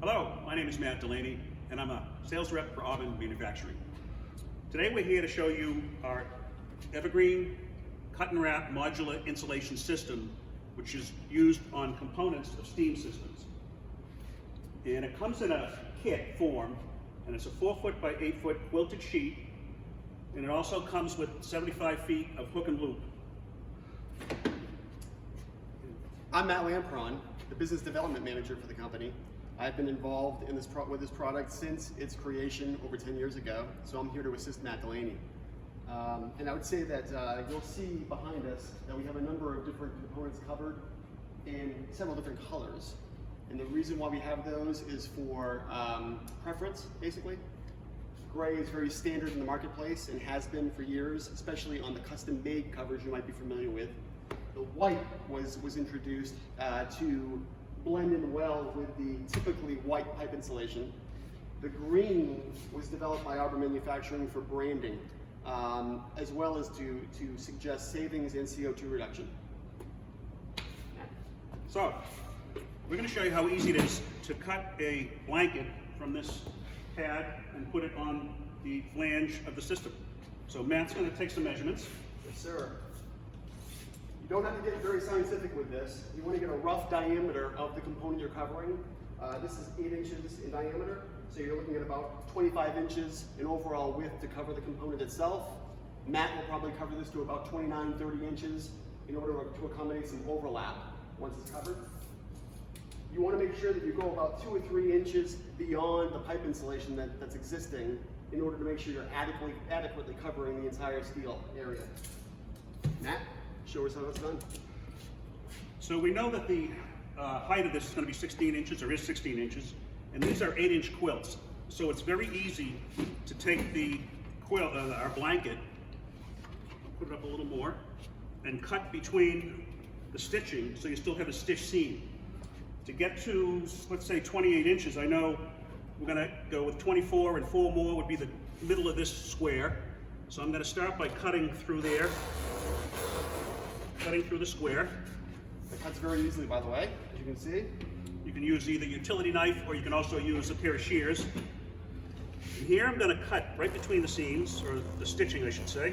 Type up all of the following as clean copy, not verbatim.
Hello, my name is Delaney, and I'm a sales rep for Auburn Manufacturing. Today we're here to show you our Evergreen cut and wrap modular insulation system, which is used on components of steam systems. And it comes in a kit form, and it's a 4-foot by 8-foot quilted sheet, and it also comes with 75 feet of hook and loop. I'm Matt Lampron, the business development manager for the company. I've been involved in with this product since its creation over 10 years ago, so I'm here to assist Matt Delaney. And I would say that you'll see behind us that we have a number of different components covered in several different colors. And the reason why we have those is for preference, basically. Gray is very standard in the marketplace and has been for years, especially on the custom-made covers you might be familiar with. The white was introduced to blend in well with the typically white pipe insulation. The green was developed by Auburn Manufacturing for branding, as well as to suggest savings and CO2 reduction. So, we're going to show you how easy it is to cut a blanket from this pad and put it on the flange of the system. So Matt's going to take some measurements. Yes, sir. You don't have to get very scientific with this. You want to get a rough diameter of the component you're covering. This is 8 inches in diameter, so you're looking at about 25 inches in overall width to cover the component itself. Matt will probably cover this to about 29, 30 inches in order to accommodate some overlap once it's covered. You want to make sure that you go about 2 or 3 inches beyond the pipe insulation that's existing in order to make sure you're adequately covering the entire steel area. Matt, show us how that's done. So we know that the height of this is going to be 16 inches, or is 16 inches, and these are 8-inch quilts. So it's very easy to take the quilt, our blanket, put it up a little more, and cut between the stitching so you still have a stitch seam. To get to, let's say, 28 inches, I know we're going to go with 24, and 4 more would be the middle of this square. So I'm going to start by cutting through there, cutting through the square. It cuts very easily, by the way, as you can see. You can use either a utility knife, or you can also use a pair of shears. And here I'm going to cut right between the seams, or the stitching I should say.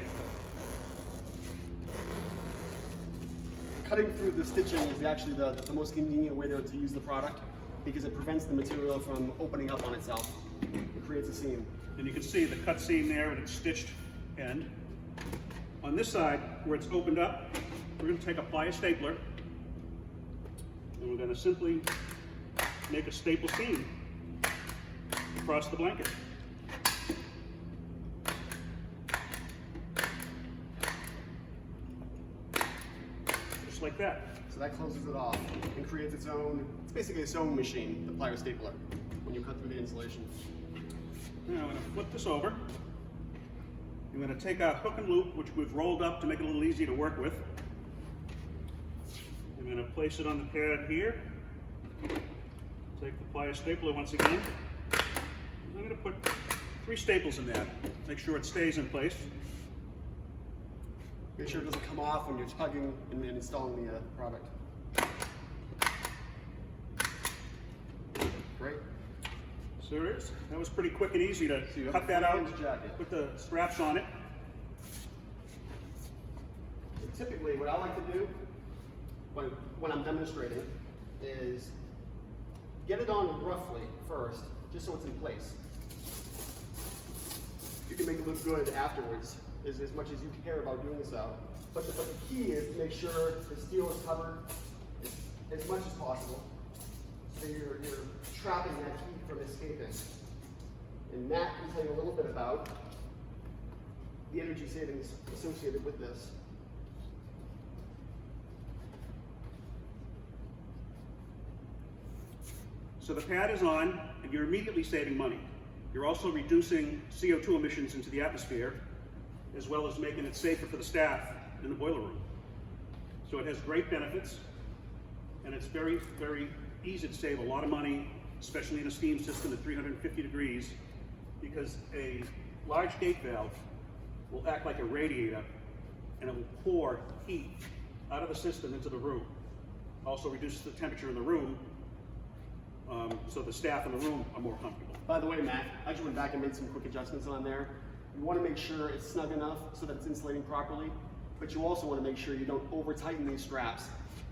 Cutting through the stitching is actually the most convenient way to use the product, because it prevents the material from opening up on itself. It creates a seam. And you can see the cut seam there and its stitched end. On this side, where it's opened up, we're going to take a plier stapler, and we're going to simply make a staple seam across the blanket. Just like that. So that closes it off and creates its own, it's basically a sewing machine, the plier stapler, when you cut through the insulation. Now I'm going to flip this over. I'm going to take our hook and loop, which we've rolled up to make it a little easier to work with. I'm going to place it on the pad here. Take the plier stapler once again. I'm going to put 3 staples in that. Make sure it stays in place. Make sure it doesn't come off when you're tugging and installing the product. Great. So there it is. That was pretty quick and easy to cut that out, put the straps on it. So typically what I like to do when I'm demonstrating is get it on roughly first, just so it's in place. You can make it look good afterwards, as much as you care about doing so. But the key is to make sure the steel is covered as much as possible, so you're trapping that heat from escaping. And Matt can tell you a little bit about the energy savings associated with this. So the pad is on, and you're immediately saving money. You're also reducing CO2 emissions into the atmosphere, as well as making it safer for the staff in the boiler room. So it has great benefits, and it's very, very easy to save a lot of money, especially in a steam system at 350 degrees, because a large gate valve will act like a radiator, and it will pour heat out of the system into the room. Also reduces the temperature in the room, so the staff in the room are more comfortable. By the way, Matt, I just went back and made some quick adjustments on there. You want to make sure it's snug enough so that it's insulating properly, but you also want to make sure you don't over tighten these straps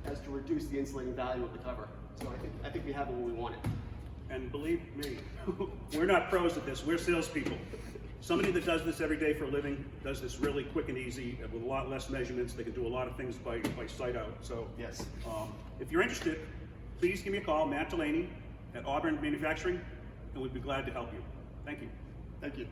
as to reduce the insulating value of the cover. So I think we have what we wanted. And believe me, we're not pros at this, we're salespeople. Somebody that does this every day for a living does this really quick and easy with a lot less measurements. They can do a lot of things by sight out. So Yes. If you're interested, please give me a call, Matt Delaney at Auburn Manufacturing, and we'd be glad to help you. Thank you. Thank you.